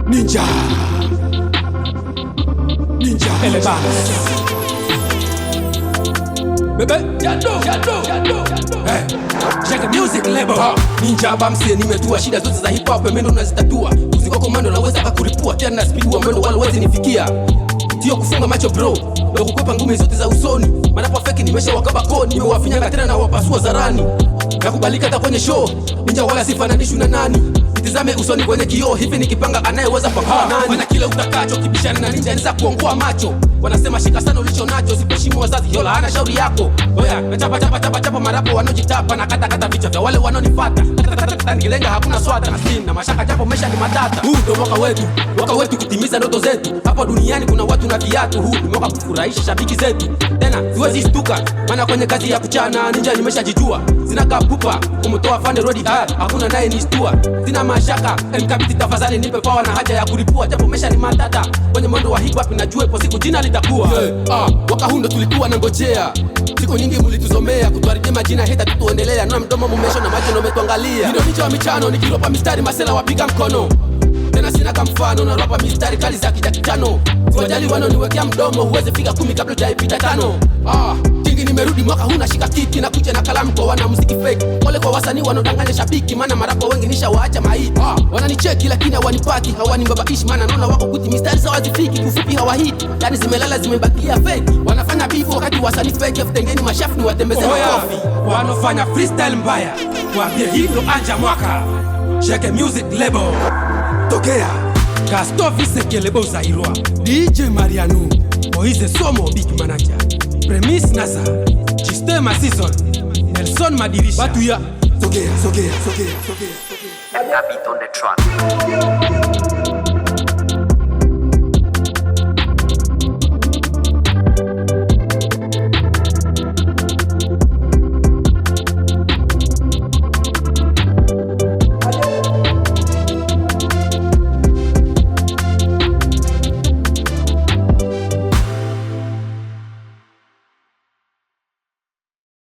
Ninja Elevance Bebe Jado Hey Shake music label Ninja bamse nimetua shida zote za hip hop mendo unazitatua Uziko komando naweza kakuripua tena na speed wa mwendo walowezi nifikia Tio kufunga macho bro na kukwepa ngumi zote za usoni Manapo feki nimesha wakabakoni nimewafinyanga tena na wapasua zarani Nakubalika hata kwenye show Ninja wala sifananishwi na nani Nitizame usoni kwenye kioo hivi nikipanga anayeweza pangua nani Wana kile utakacho kibishana na ninja niza kuongoa macho Wanasema shika sana ulicho nacho sipeshimu wazazi yola hana shauri yako Oya na chapa marapo wanojitapa na kata vichwa vya wale wanonifata Nikilenga hakuna swata na sin na mashaka japo mesha ni matata Huu ndo mwaka wetu kutimiza ndoto zetu Hapa duniani kuna watu na viatu Huu ni mwaka kufurahisha shabiki zetu Tena siwezi stuka Mana kwenye kazi ya kuchana ninja nimesha jijua Sina kapupa kumtoa fane rodi hakuna naye nistua Sina mashaka mkabiti tafadhali nipe power na haja ya kulipua Japo mesha ni matata kwenye mwendo wa hip hop najue po siku jina litakuwa Waka huu ndo tulikuwa na ngojea Siku nyingi mulituzomea kutuharibia majina heta tutuendelea Nuna mdomo mumesho na macho umetuangalia Ndio ninja wa michano nikiropa mistari masela wapiga mkono Tena sina kamfano na ropa mistari kali za kijakitano Siwajali wano niwekea mdomo huwezi fika 10 kabla hujaipita 5 Kingi nimerudi mwaka huu nashika kiki na kuja na kalamu kwa wana muziki fake Pole kwa wasanii wanaodanganya shabiki maana marapo wengi nisha waacha maiti Wananicheki lakini hawanipati hawanibabaishi maana naona wako kuti mistari sawa zifiki kufupi hawahiti Yani zimelala zimebakia fake Wanafanya beef wakati wasanii fake Tengeni mashafu ni watembeze makofi Wanofanya freestyle mbaya Waambie hivyo anja mwaka Shake music label Tokea Casto Vise lebo Zairwa DJ Mariano Moise Somo big manager Premise Nasa Chistema Season Nelson Madirisha Batuya Sogea Capit on the track.